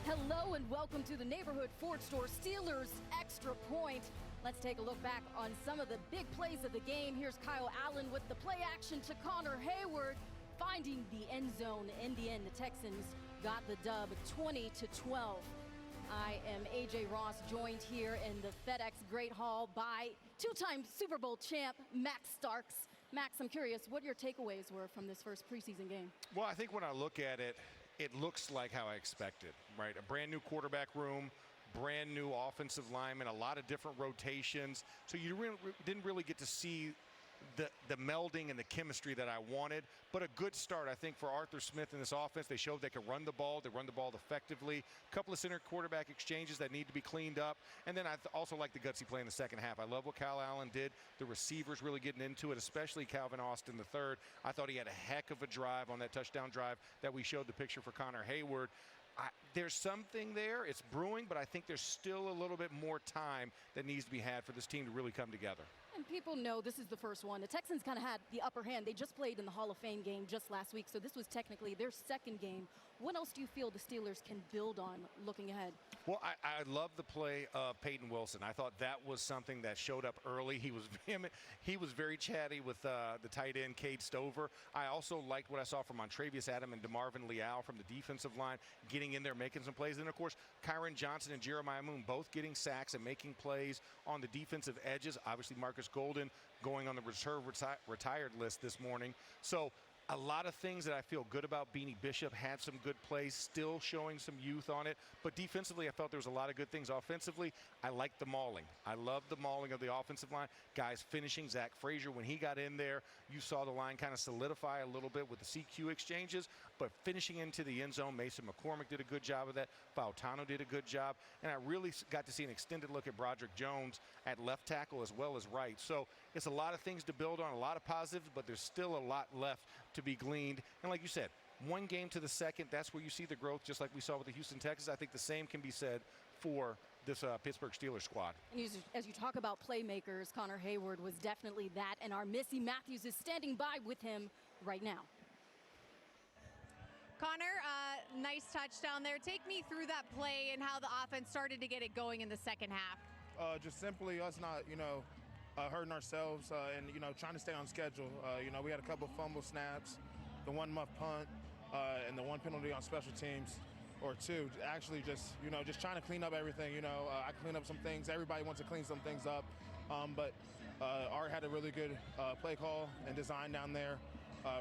Hello and welcome to the Neighborhood Ford Store Steelers Extra Point. Let's take a look back on some of the big plays of the game. Here's Kyle Allen with the play action to Connor Heyward, finding the end zone. In the end, the Texans got the dub 20-12. I am AJ Ross, joined here in the FedEx Great Hall by two-time Super Bowl champ Max Starks. Max, I'm curious what your takeaways were from this first preseason game. Well, I think when I look at it, it looks like how I expected, right? A brand new quarterback room, brand new offensive lineman, a lot of different rotations. So you didn't really get to see the melding and the chemistry that I wanted, but a good start, I think, for Arthur Smith in this offense. They showed they could run the ball. They run the ball effectively. A couple of center quarterback exchanges that need to be cleaned up. And then I also like the gutsy play in the second half. I love what Kyle Allen did. The receivers really getting into it, especially Calvin Austin III. I thought he had a heck of a drive on that touchdown drive that we showed the picture for Connor Heyward. There's something there. It's brewing, but I think there's still a little bit more time that needs to be had for this team to really come together. And people know this is the first one. The Texans kind of had the upper hand. They just played in the Hall of Fame game just last week, so this was technically their second game. What else do you feel the Steelers can build on looking ahead? Well, I love the play of Peyton Wilson. I thought that was something that showed up early. He was very chatty with the tight end, Cade Stover. I also liked what I saw from Montrevious Adam and DeMarvin Leal from the defensive line, getting in there, making some plays. And, of course, Kyron Johnson and Jeremiah Moon both getting sacks and making plays on the defensive edges. Obviously, Marcus Golden going on the reserve retired list this morning. So a lot of things that I feel good about. Beanie Bishop had some good plays, still showing some youth on it. But defensively, I felt there was a lot of good things. Offensively, I liked the mauling. I love the mauling of the offensive line. Guys finishing. Zach Frazier, when he got in there, you saw the line kind of solidify a little bit with the CQ exchanges. But finishing into the end zone, Mason McCormick did a good job of that. Fautano did a good job. And I really got to see an extended look at Broderick Jones at left tackle as well as right. So it's a lot of things to build on, a lot of positives, but there's still a lot left to be gleaned. And like you said, one game to the second, that's where you see the growth, just like we saw with the Houston Texans. I think the same can be said for this Pittsburgh Steelers squad. And as you talk about playmakers, Connor Heyward was definitely that, and our Missi Matthews is standing by with him right now. Connor, nice touchdown there. Take me through that play and how the offense started to get it going in the second half. Just simply us not, hurting ourselves and, trying to stay on schedule. We had a couple fumble snaps, the 1 muff punt, and the 1 penalty on special teams, or 2. Actually just trying to clean up everything. I clean up some things. Everybody wants to clean some things up. But Art had a really good play call and design down there.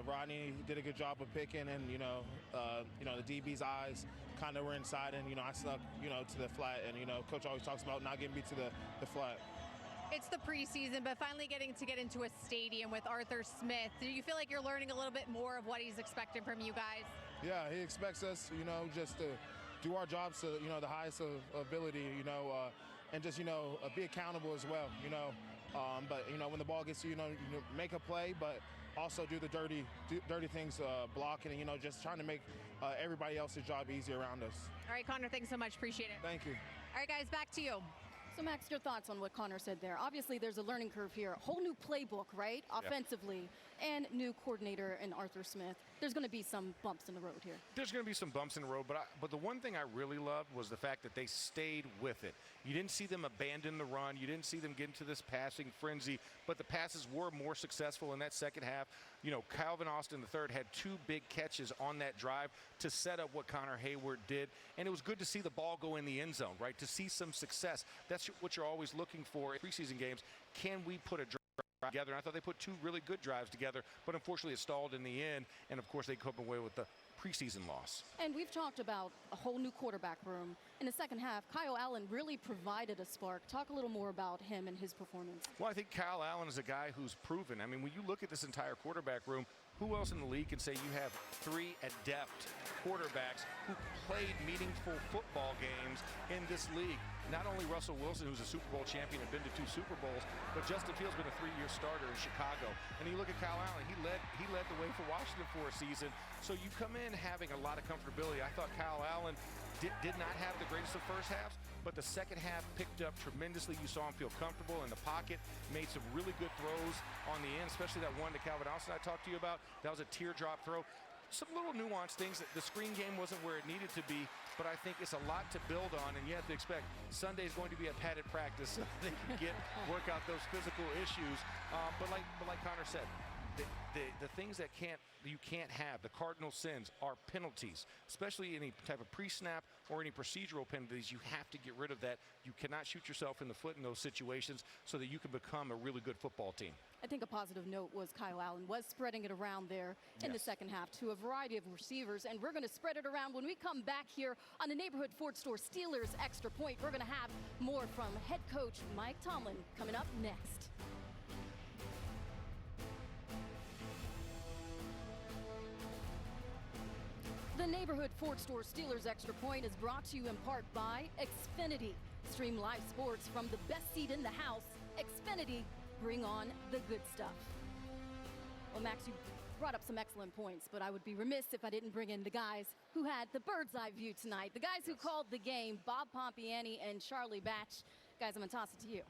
Rodney did a good job of picking, and the DB's eyes kind of were inside, and I snuck to the flat, and Coach always talks about not getting beat to the flat. It's the preseason, but finally getting to get into a stadium with Arthur Smith. Do you feel like you're learning a little bit more of what he's expecting from you guys? Yeah, he expects us, just to do our jobs to the highest of ability, and just be accountable as well, But when the ball gets to you, make a play, but also do the dirty things, blocking, and just trying to make everybody else's job easy around us. All right, Connor, thanks so much. Appreciate it. Thank you. All right, guys, back to you. So, Max, your thoughts on what Connor said there? Obviously, there's a learning curve here. A whole new playbook, right, offensively, and new coordinator in Arthur Smith. There's going to be some bumps in the road here. There's going to be some bumps in the road, but the one thing I really loved was the fact that they stayed with it. You didn't see them abandon the run. You didn't see them get into this passing frenzy, but the passes were more successful in that second half. Calvin Austin III had 2 big catches on that drive to set up what Connor Heyward did, and it was good to see the ball go in the end zone, right, to see some success. That's what you're always looking for in preseason games. Can we put a drive together? And I thought they put 2 really good drives together, but unfortunately it stalled in the end, and of course they come away with the preseason loss. And we've talked about a whole new quarterback room. In the second half, Kyle Allen really provided a spark. Talk a little more about him and his performance. Well, I think Kyle Allen is a guy who's proven. I mean, when you look at this entire quarterback room, who else in the league can say you have 3 adept quarterbacks who played meaningful football games in this league? Not only Russell Wilson, who's a Super Bowl champion and been to 2 Super Bowls, but Justin Fields been a 3-year starter in Chicago. And you look at Kyle Allen, he led the way for Washington for a season. So you come in having a lot of comfortability. I thought Kyle Allen did not have the greatest of first halves, but the second half picked up tremendously. You saw him feel comfortable in the pocket, made some really good throws on the end, especially that one to Calvin Austin I talked to you about. That was a teardrop throw. Some little nuanced things. That the screen game wasn't where it needed to be, but I think it's a lot to build on, and you have to expect Sunday is going to be a padded practice so they can work out those physical issues. But like Connor said, the things that you can't have, the cardinal sins, are penalties, especially any type of pre-snap or any procedural penalties. You have to get rid of that. You cannot shoot yourself in the foot in those situations so that you can become a really good football team. I think a positive note was Kyle Allen was spreading it around there in the second half to a variety of receivers, and we're going to spread it around when we come back here on the Neighborhood Ford Store Steelers Extra Point. We're going to have more from head coach Mike Tomlin coming up next. The Neighborhood Ford Store Steelers Extra Point is brought to you in part by Xfinity. Stream live sports from the best seat in the house. Xfinity, bring on the good stuff. Well, Max, you brought up some excellent points, but I would be remiss if I didn't bring in the guys who had the bird's eye view tonight. The guys who called the game, Bob Pompeani and Charlie Batch. Guys, I'm going to toss it to you.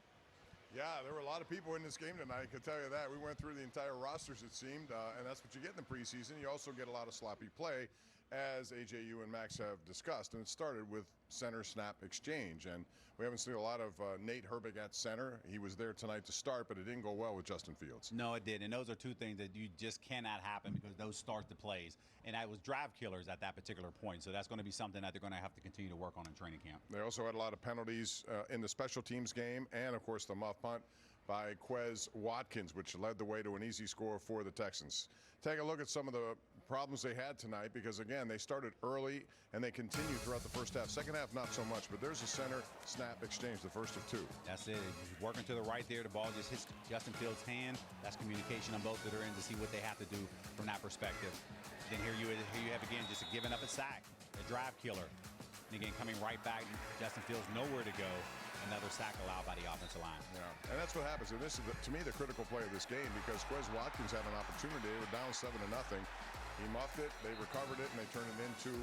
Yeah, there were a lot of people in this game tonight, I can tell you that. We went through the entire rosters, it seemed, and that's what you get in the preseason. You also get a lot of sloppy play, as AJ, you and Max have discussed, and it started with center snap exchange, and we haven't seen a lot of Nate Herbig at center. He was there tonight to start, but it didn't go well with Justin Fields. No, it did, and those are two things that you just cannot happen because those start the plays, and that was drive killers at that particular point, so that's going to be something that they're going to have to continue to work on in training camp. They also had a lot of penalties in the special teams game, and of course the muff punt by Quez Watkins, which led the way to an easy score for the Texans. Take a look at some of the problems they had tonight because, again, they started early and they continued throughout the first half. Second half, not so much, but there's a center snap exchange, the first of two. That's it. He's working to the right there. The ball just hits Justin Fields' hand. That's communication on both of their ends to see what they have to do from that perspective. Then here you have, again, just giving up a sack, a drive killer. And again, coming right back, Justin Fields nowhere to go. Another sack allowed by the offensive line. Yeah, and that's what happens. And this is, to me, the critical play of this game because Quez Watkins had an opportunity. They were down 7-0. He muffed it, they recovered it, and they turned it into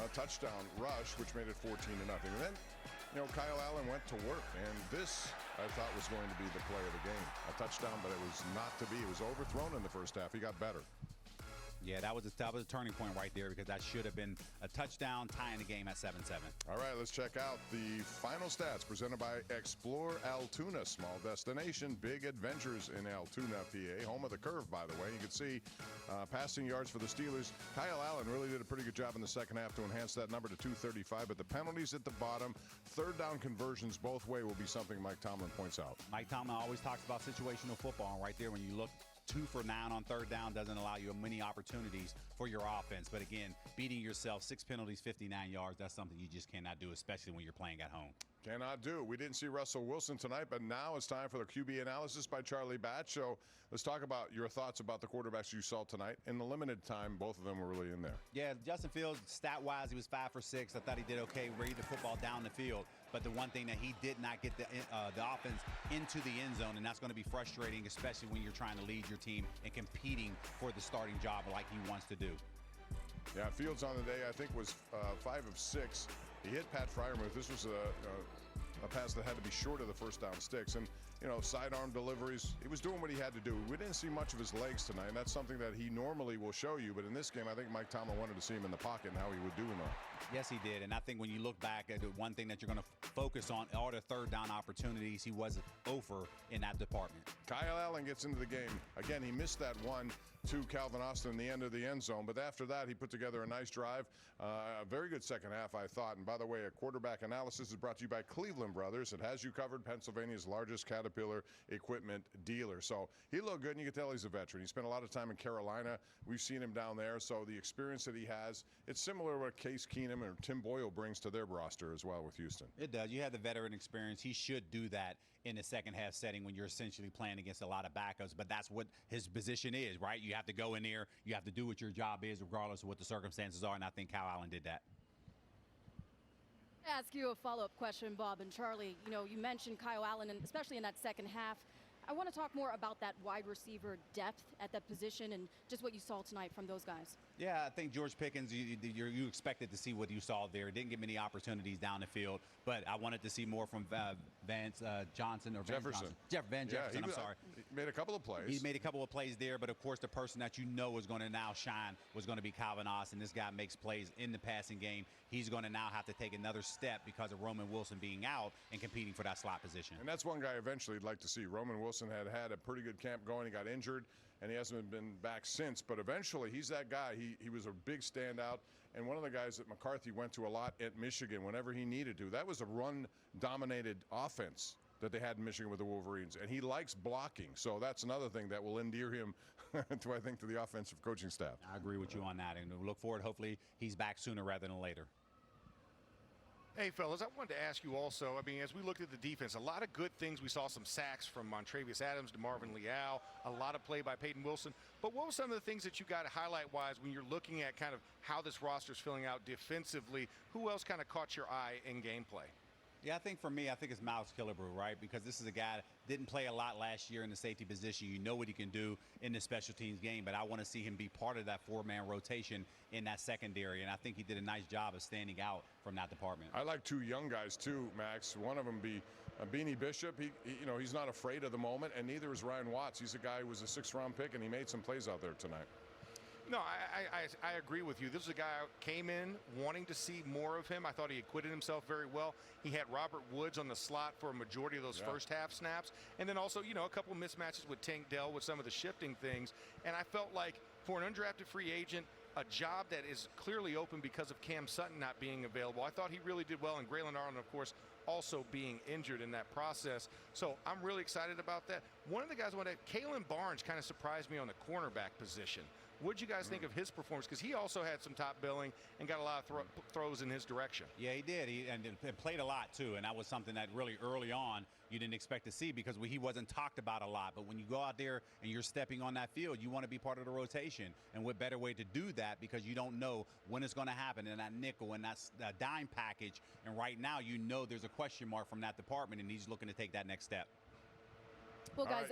a touchdown rush, which made it 14-0. And then, Kyle Allen went to work, and this, I thought, was going to be the play of the game. A touchdown, but it was not to be. It was overthrown in the first half. He got better. Yeah, that was a turning point right there because that should have been a touchdown, tying the game at 7-7. All right, let's check out the final stats presented by Explore Altoona, small destination, big adventures in Altoona, PA, home of the curve, by the way. You can see passing yards for the Steelers. Kyle Allen really did a pretty good job in the second half to enhance that number to 235, but the penalties at the bottom, third down conversions both way will be something Mike Tomlin points out. Mike Tomlin always talks about situational football, and right there when you look 2 for 9 on third down doesn't allow you many opportunities for your offense. But again, beating yourself, 6 penalties, 59 yards, that's something you just cannot do, especially when you're playing at home. Cannot do. We didn't see Russell Wilson tonight, but now it's time for the QB analysis by Charlie Batch. So let's talk about your thoughts about the quarterbacks you saw tonight. In the limited time, both of them were really in there. Yeah, Justin Fields, stat-wise, he was 5 for 6. I thought he did okay, read the football down the field. But the one thing that he did not get the offense into the end zone, and that's going to be frustrating, especially when you're trying to lead your team and competing for the starting job like he wants to do. Yeah, Fields on the day, I think, was 5 of 6. He hit Pat Freiermuth. This was a pass that had to be short of the first down sticks. And, sidearm deliveries. He was doing what he had to do. We didn't see much of his legs tonight, and that's something that he normally will show you. But in this game, I think Mike Tomlin wanted to see him in the pocket and how he would do in that. Yes, he did. And I think when you look back at the one thing that you're going to focus on are the third down opportunities. He was over in that department. Kyle Allen gets into the game. Again, he missed that one to Calvin Austin in the end of the end zone. But after that, he put together a nice drive. A very good second half, I thought. And by the way, a quarterback analysis is brought to you by Cleveland Brothers. It has you covered, Pennsylvania's largest Caterpillar equipment dealer. So he looked good, and you can tell he's a veteran. He spent a lot of time in Carolina. We've seen him down there. So the experience that he has, it's similar to what Case Keenum or Tim Boyle brings to their roster as well with Houston. It does. You have the veteran experience. He should do that in the second half setting when you're essentially playing against a lot of backups, but that's what his position is, right? You have to go in there, you have to do what your job is regardless of what the circumstances are, and I think Kyle Allen did that. Ask you a follow-up question, Bob and Charlie. You mentioned Kyle Allen, and especially in that second half. I want to talk more about that wide receiver depth at that position and just what you saw tonight from those guys. Yeah, I think George Pickens, you expected to see what you saw there. Didn't get many opportunities down the field, but I wanted to see more from Johnson or Jefferson. Van Jefferson, I'm sorry. He made a couple of plays. He made a couple of plays there, but of course the person that you know is going to now shine was going to be Calvin Austin. This guy makes plays in the passing game. He's going to now have to take another step because of Roman Wilson being out and competing for that slot position. And that's one guy eventually you'd like to see. Roman Wilson had a pretty good camp going. He got injured, and he hasn't been back since. But eventually, he's that guy. He was a big standout, and one of the guys that McCarthy went to a lot at Michigan whenever he needed to. That was a run-dominated offense that they had in Michigan with the Wolverines, and he likes blocking. So that's another thing that will endear him to, I think, to the offensive coaching staff. I agree with you on that, and we look forward. Hopefully, he's back sooner rather than later. Hey, fellas, I wanted to ask you also, I mean, as we looked at the defense, a lot of good things. We saw some sacks from Montravius Adams, DeMarvin Leal, a lot of play by Peyton Wilson. But what were some of the things that you got highlight-wise when you're looking at kind of how this roster's filling out defensively? Who else kind of caught your eye in gameplay? Yeah, I think for me, I think it's Miles Killebrew, right? Because this is a guy that didn't play a lot last year in the safety position. You know what he can do in the special teams game, but I want to see him be part of that four-man rotation in that secondary, and I think he did a nice job of standing out from that department. I like two young guys too, Max. One of them be Beanie Bishop. He's not afraid of the moment, and neither is Ryan Watts. He's a guy who was a 6th-round pick, and he made some plays out there tonight. No, I agree with you. This is a guy who came in wanting to see more of him. I thought he acquitted himself very well. He had Robert Woods on the slot for a majority of those first half snaps. And then also, a couple mismatches with Tank Dell with some of the shifting things. And I felt like for an undrafted free agent, a job that is clearly open because of Cam Sutton not being available, I thought he really did well. And Graylin Arlen, of course, also being injured in that process. So I'm really excited about that. One of the guys I wanted, Kalen Barnes kind of surprised me on the cornerback position. What did you guys think of his performance? Because he also had some top billing and got a lot of throws in his direction. Yeah, he did. He played a lot, too, and that was something that really early on you didn't expect to see because he wasn't talked about a lot. But when you go out there and you're stepping on that field, you want to be part of the rotation. And what better way to do that because you don't know when it's going to happen in that nickel and that's that dime package. And right now you know there's a question mark from that department, and he's looking to take that next step. Well, guys,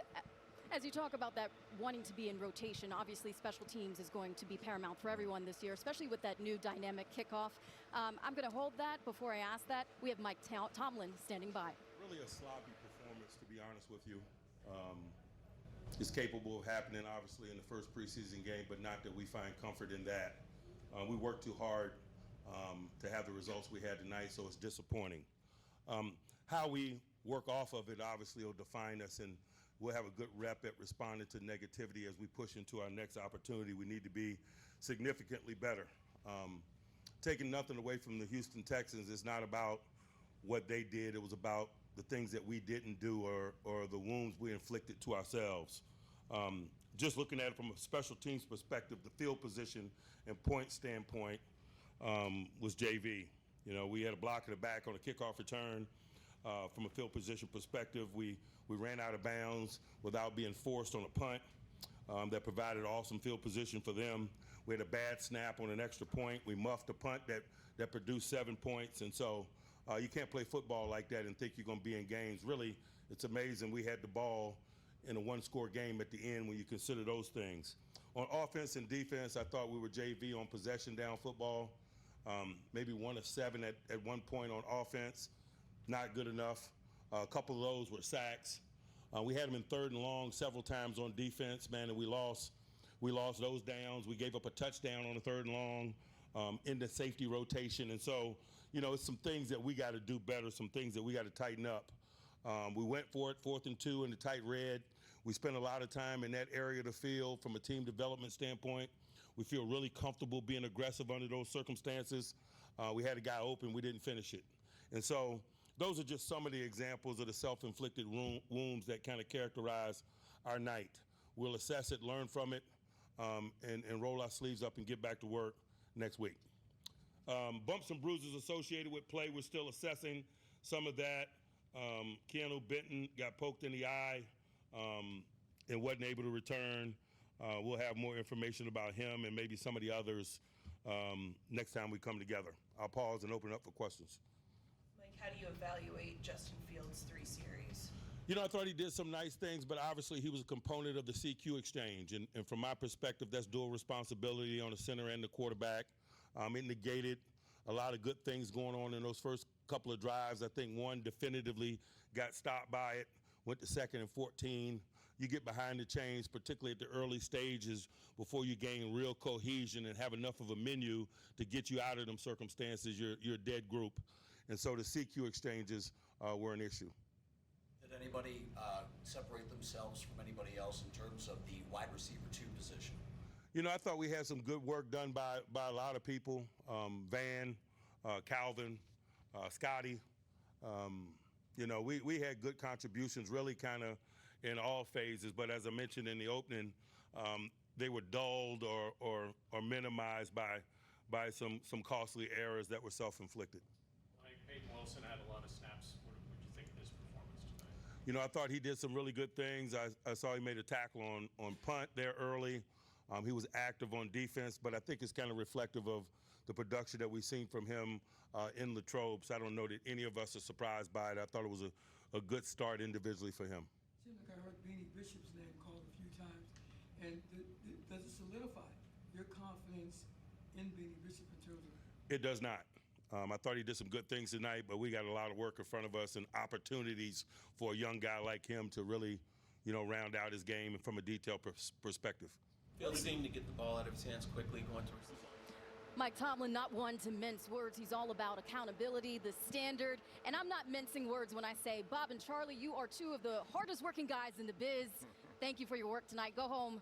as you talk about that wanting to be in rotation, obviously special teams is going to be paramount for everyone this year, especially with that new dynamic kickoff. I'm going to hold that. Before I ask that, we have Mike Tomlin standing by. Really a sloppy performance, to be honest with you. It's capable of happening, obviously, in the first preseason game, but not that we find comfort in that. We worked too hard to have the results we had tonight, so it's disappointing. How we work off of it, obviously, will define us, and we'll have a good rep at responding to negativity as we push into our next opportunity. We need to be significantly better. Taking nothing away from the Houston Texans, it's not about what they did. It was about the things that we didn't do or the wounds we inflicted to ourselves. Just looking at it from a special teams perspective, the field position and point standpoint was JV. We had a block in the back on a kickoff return. From a field position perspective, we ran out of bounds without being forced on a punt that provided awesome field position for them. We had a bad snap on an extra point. We muffed a punt that produced 7 points. And so you can't play football like that and think you're going to be in games. Really, it's amazing we had the ball in a one-score game at the end when you consider those things. On offense and defense, I thought we were JV on possession down football. Maybe 1 of 7 at one point on offense. Not good enough. A couple of those were sacks. We had them in 3rd and long several times on defense, man, and we lost those downs. We gave up a touchdown on the 3rd and long in the safety rotation. And so, it's some things that we got to do better, some things that we got to tighten up. We went for it 4th and 2 in the tight red. We spent a lot of time in that area of the field from a team development standpoint. We feel really comfortable being aggressive under those circumstances. We had a guy open. We didn't finish it. And so those are just some of the examples of the self-inflicted wounds that kind of characterize our night. We'll assess it, learn from it, and roll our sleeves up and get back to work next week. Bumps and bruises associated with play, we're still assessing some of that. Keanu Benton got poked in the eye and wasn't able to return. We'll have more information about him and maybe some of the others next time we come together. I'll pause and open up for questions. How do you evaluate Justin Fields' 3 series? I thought he did some nice things, but obviously he was a component of the CQ exchange. And from my perspective, that's dual responsibility on the center and the quarterback. It negated a lot of good things going on in those first couple of drives. I think one definitively got stopped by it, went to 2nd and 14. You get behind the chains, particularly at the early stages, before you gain real cohesion and have enough of a menu to get you out of them circumstances. You're a dead group. And so the CQ exchanges were an issue. Did anybody separate themselves from anybody else in terms of the wide receiver 2 position? You know, I thought we had some good work done by a lot of people. Van, Calvin, Scotty. You know, we had good contributions really kind of in all phases. But as I mentioned in the opening, they were dulled or minimized by some costly errors that were self-inflicted. Peyton Wilson had a lot of snaps. What did you think of his performance tonight? You know, I thought he did some really good things. I saw he made a tackle on punt there early. He was active on defense, but I think it's kind of reflective of the production that we've seen from him in Latrobe. So I don't know that any of us are surprised by it. I thought it was a good start individually for him. Seems like I heard Beanie Bishop's name called a few times. And does it solidify your confidence in Beanie Bishop in terms of? It does not. I thought he did some good things tonight, but we got a lot of work in front of us and opportunities for a young guy like him to really, you know, round out his game from a detailed perspective. Fields seemed to get the ball out of his hands quickly going towards the ball. Mike Tomlin, not one to mince words. He's all about accountability, the standard. And I'm not mincing words when I say, Bob and Charlie, you are two of the hardest working guys in the biz. Thank you for your work tonight. Go home,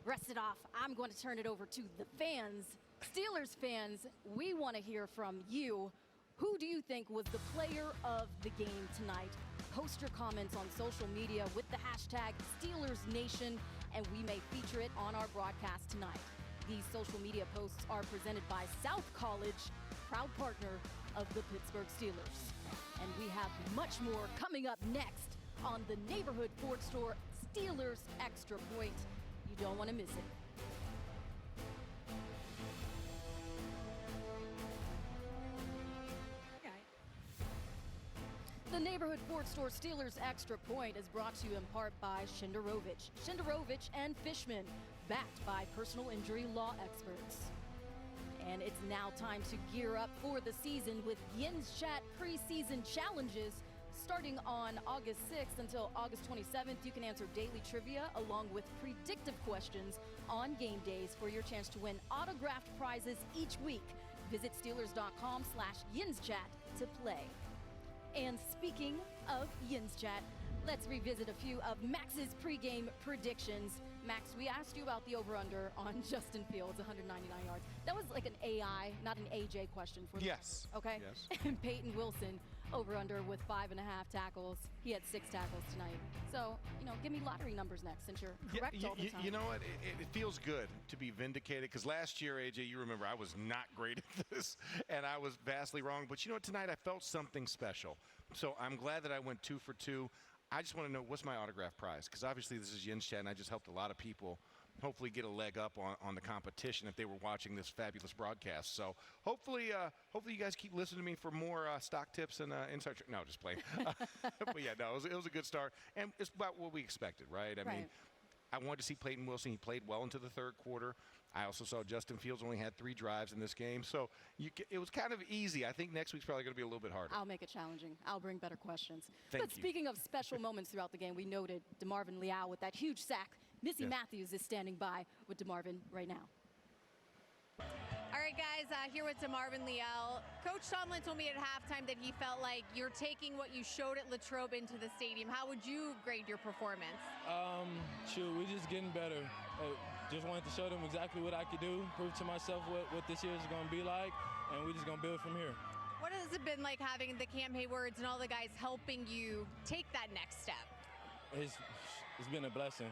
rest it off. I'm going to turn it over to the fans. Steelers fans, we want to hear from you. Who do you think was the player of the game tonight? Post your comments on social media with the hashtag SteelersNation, and we may feature it on our broadcast tonight. These social media posts are presented by South College, proud partner of the Pittsburgh Steelers. And we have much more coming up next on the Neighborhood Ford Store Steelers Extra Point. You don't want to miss it. The Neighborhood Ford Store Steelers Extra Point is brought to you in part by Shinderovich and Fishman, backed by personal injury law experts. And it's now time to gear up for the season with Yin's Chat preseason challenges. Starting on August 6th until August 27th, you can answer daily trivia along with predictive questions on game days for your chance to win autographed prizes each week. Visit Steelers.com/YinsChat to play. And speaking of Yin's Chat, let's revisit a few of Max's pregame predictions. Max, we asked you about the over-under on Justin Fields, 199 yards. That was like an AI, not an AJ question for the Yes. Okay. Yes. And Peyton Wilson, over-under with 5.5 tackles. He had 6 tackles tonight. So, you know, give me lottery numbers next since you're correct all the time. You know what? It feels good to be vindicated because last year, AJ, you remember, I was not great at this and I was vastly wrong. But you know what? Tonight I felt something special. So I'm glad that I went 2 for 2. I just want to know, what's my autograph prize? Because obviously this is Yin's Chat, and I just helped a lot of people hopefully get a leg up on the competition if they were watching this fabulous broadcast. So hopefully you guys keep listening to me for more stock tips and inside. No, just playing. But yeah, no, it was a good start, and it's about what we expected, right? I mean, I wanted to see Peyton Wilson. He played well into the third quarter. I also saw Justin Fields only had 3 drives in this game. So it was kind of easy. I think next week's probably going to be a little bit harder. I'll make it challenging. I'll bring better questions. Thank but speaking of special moments throughout the game, we noted DeMarvin Leal with that huge sack. Missi Matthews is standing by with DeMarvin right now. All right, guys, here with DeMarvin Leal. Coach Tomlin told me at halftime that he felt like you're taking what you showed at Latrobe into the stadium. How would you grade your performance? We're just getting better. Just wanted to show them exactly what I could do, prove to myself what this year is going to be like, and we're just going to build from here. What has it been like having the Cam Heywards and all the guys helping you take that next step? It's been a blessing.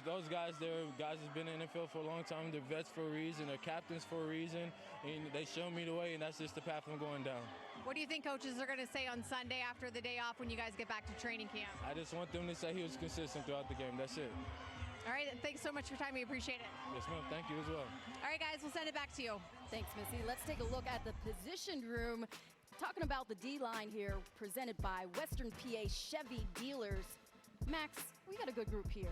Those guys, they're guys that's been in the NFL for a long time. They're vets for a reason. They're captains for a reason. And they show me the way, and that's just the path I'm going down. What do you think coaches are going to say on Sunday after the day off when you guys get back to training camp? I just want them to say he was consistent throughout the game. That's it. All right, thanks so much for your time. We appreciate it. Yes, ma'am. Thank you as well. All right, guys, we'll send it back to you. Thanks, Missy. Let's take a look at the position room. Talking about the D-line here, presented by Western PA Chevy Dealers. Max, we got a good group here.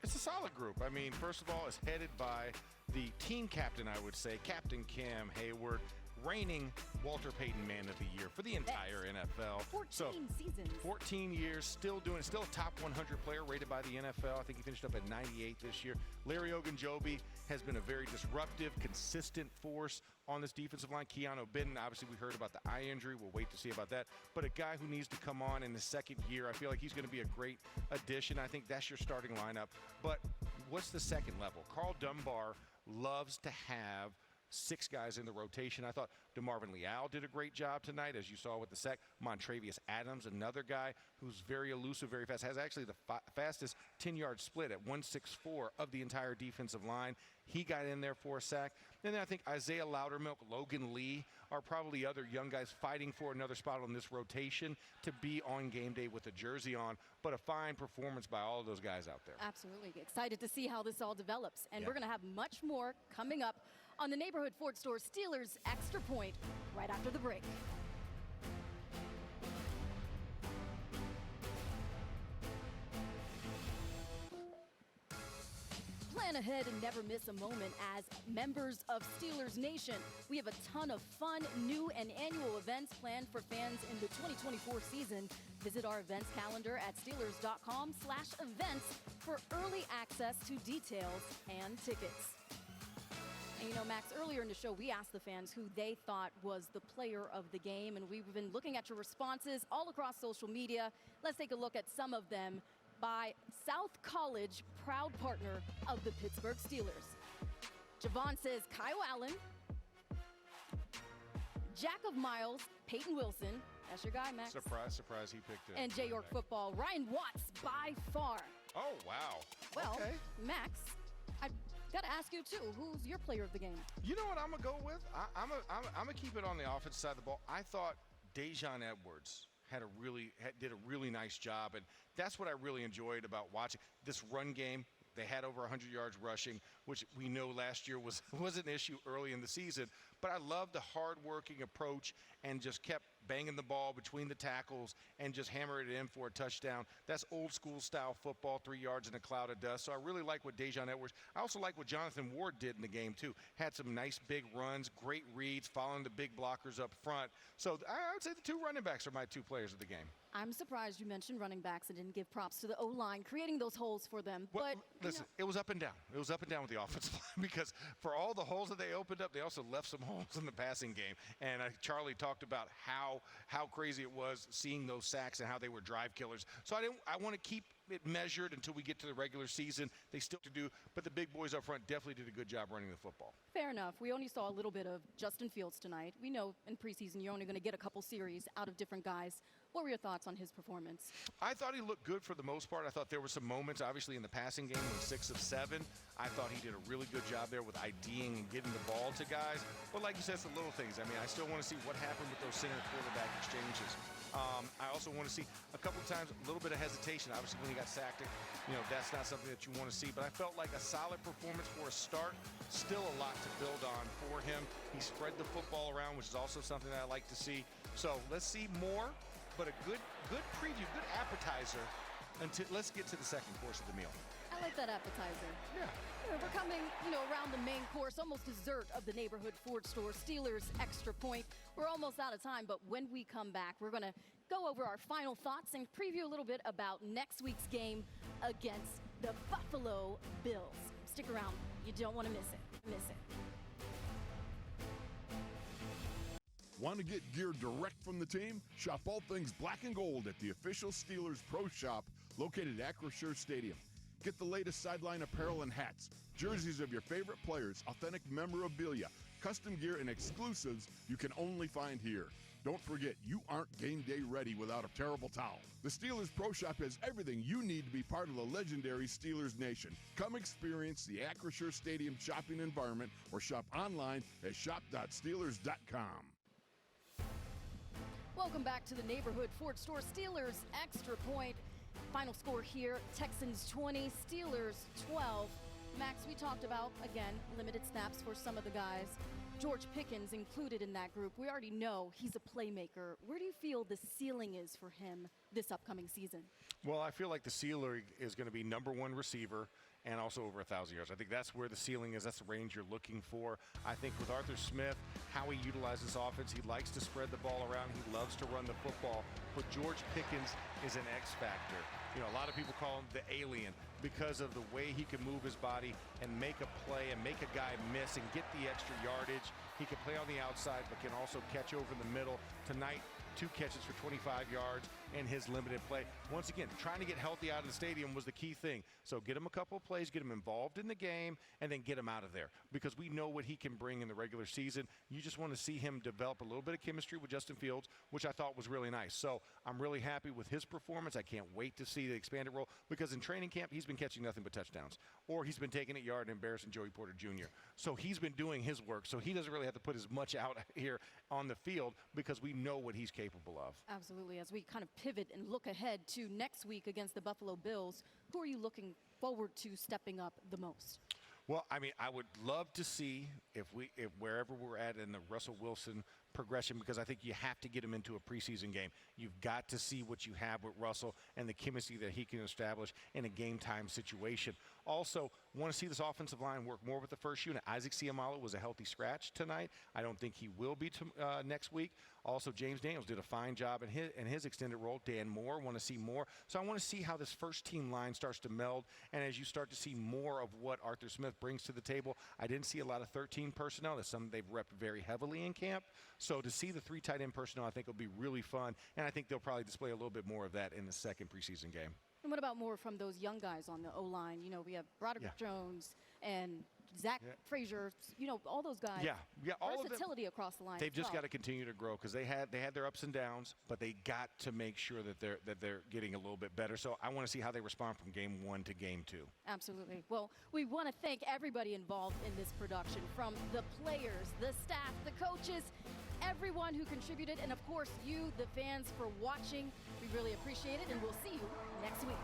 It's a solid group. I mean, first of all, it's headed by the team captain, I would say, Captain Cam Heyward. reigning Walter Payton Man of the Year for the entire NFL. 14 seasons. 14 years, still a top 100 player rated by the NFL. I think he finished up at 98 this year. Larry Ogunjobi has been a very disruptive, consistent force on this defensive line. Keanu Benton, obviously we heard about the eye injury. We'll wait to see about that. But a guy who needs to come on in the second year, I feel like he's going to be a great addition. I think that's your starting lineup. But what's the second level? Carl Dunbar loves to have 6 guys in the rotation. I thought DeMarvin Leal did a great job tonight, as you saw with the sack. Montravius Adams, another guy who's very elusive, very fast, has actually the fastest 10-yard split at 1.64 of the entire defensive line. He got in there for a sack. And then I think Isaiah Loudermilk, Logan Lee are probably other young guys fighting for another spot on this rotation to be on game day with a jersey on. But a fine performance by all of those guys out there. Absolutely. Excited to see how this all develops. And we're going to have much more coming up on the Neighborhood Ford Store Steelers Extra Point right after the break. Plan ahead and never miss a moment as members of Steelers Nation. We have a ton of fun, new and annual events planned for fans in the 2024 season. Visit our events calendar at Steelers.com/events for early access to details and tickets. And you know, Max, earlier in the show, we asked the fans who they thought was the player of the game, and we've been looking at your responses all across social media. Let's take a look at some of them by South College, proud partner of the Pittsburgh Steelers. Javon says Kyle Allen. Jack of Miles, Peyton Wilson. That's your guy, Max. Surprise, he picked it. And J. York football, Ryan Watts by far. Oh, wow. Well, okay. Max, I got to ask you, too, who's your player of the game? You know what I'm going to go with? I'm going to keep it on the offensive side of the ball. I thought Dejon Edwards did a really nice job, and that's what I really enjoyed about watching this run game. They had over 100 yards rushing, which we know last year was an issue early in the season. But I loved the hard-working approach and just kept banging the ball between the tackles and just hammering it in for a touchdown. That's old-school style football, 3 yards in a cloud of dust. So I really like what Dejon Edwards. I also like what Jonathan Ward did in the game, too. Had some nice big runs, great reads, following the big blockers up front. So I would say the 2 running backs are my 2 players of the game. I'm surprised you mentioned running backs and didn't give props to the O-line, creating those holes for them. Well, but listen, it was up and down. It was up and down with the offensive line because for all the holes that they opened up, they also left some holes in the passing game. And Charlie talked about how crazy it was seeing those sacks and how they were drive killers. So I want to keep it measured until we get to the regular season. They still have to do, but the big boys up front definitely did a good job running the football. Fair enough. We only saw a little bit of Justin Fields tonight. We know in preseason you're only going to get a couple series out of different guys. What were your thoughts on his performance? I thought he looked good for the most part. I thought there were some moments, obviously, in the passing game when 6 of 7. I thought he did a really good job there with IDing and getting the ball to guys. But like you said, it's the little things. I mean, I still want to see what happened with those center quarterback exchanges. I also want to see a couple of times a little bit of hesitation. Obviously, when he got sacked, that's not something that you want to see. But I felt like a solid performance for a start. Still a lot to build on for him. He spread the football around, which is also something that I like to see. So let's see more. But a good preview, good appetizer until let's get to the second course of the meal. I like that appetizer. Yeah. We're coming, around the main course, almost dessert of the Neighborhood Ford Store Steelers Extra Point. We're almost out of time, but when we come back, we're going to go over our final thoughts and preview a little bit about next week's game against the Buffalo Bills. Stick around. You don't want to miss it. Want to get gear direct from the team? Shop all things black and gold at the official Steelers Pro Shop located at Acrisure Stadium. Get the latest sideline apparel and hats, jerseys of your favorite players, authentic memorabilia, custom gear, and exclusives you can only find here. Don't forget, you aren't game day ready without a terrible towel. The Steelers Pro Shop has everything you need to be part of the legendary Steelers Nation. Come experience the Acrisure Stadium shopping environment or shop online at shop.steelers.com. Welcome back to the Neighborhood Ford Store Steelers Extra Point. Final score here, Texans 20, Steelers 12. Max, we talked about, again, limited snaps for some of the guys. George Pickens included in that group. We already know he's a playmaker. Where do you feel the ceiling is for him this upcoming season? Well, I feel like the ceiling is going to be #1 receiver and also over 1,000 yards. I think that's where the ceiling is. That's the range you're looking for. I think with Arthur Smith, how he utilizes offense, he likes to spread the ball around. He loves to run the football. But George Pickens is an X factor. You know, a lot of people call him the alien because of the way he can move his body and make a play and make a guy miss and get the extra yardage. He can play on the outside, but can also catch over the middle. Tonight, 2 catches for 25 yards in his limited play. Once again, trying to get healthy out of the stadium was the key thing. So get him a couple of plays, get him involved in the game, and then get him out of there, because we know what he can bring in the regular season. You just want to see him develop a little bit of chemistry with Justin Fields, which I thought was really nice. So I'm really happy with his performance. I can't wait to see the expanded role, because in training camp, he's been catching nothing but touchdowns, or he's been taking it yard and embarrassing Joey Porter Jr. So he's been doing his work, so he doesn't really have to put as much out here on the field, because we know what he's capable of. Absolutely. As we kind of pivot and look ahead to next week against the Buffalo Bills, who are you looking forward to stepping up the most? Well, I mean, I would love to see if wherever we're at in the Russell Wilson progression, because I think you have to get him into a preseason game. You've got to see what you have with Russell and the chemistry that he can establish in a game time situation. Also, want to see this offensive line work more with the first unit. Isaac Seumalo was a healthy scratch tonight. I don't think he will be next week. Also, James Daniels did a fine job in his extended role. Dan Moore, want to see more. So I want to see how this first team line starts to meld, and as you start to see more of what Arthur Smith brings to the table. I didn't see a lot of 13 personnel. That's something they've repped very heavily in camp. So to see the 3 tight end personnel, I think will be really fun, and I think they'll probably display a little bit more of that in the second preseason game. And what about more from those young guys on the O-line? You know, we have Broderick Jones and Zach Frazier, you know, all those guys. Yeah, all versatility of them, across the line. They've just got to continue to grow, because they had their ups and downs, but they got to make sure that they're getting a little bit better. So I want to see how they respond from game 1 to game 2. Absolutely. Well, we want to thank everybody involved in this production, from the players, the staff, the coaches, everyone who contributed, and of course you, the fans, for watching. We really appreciate it, and we'll see you next week.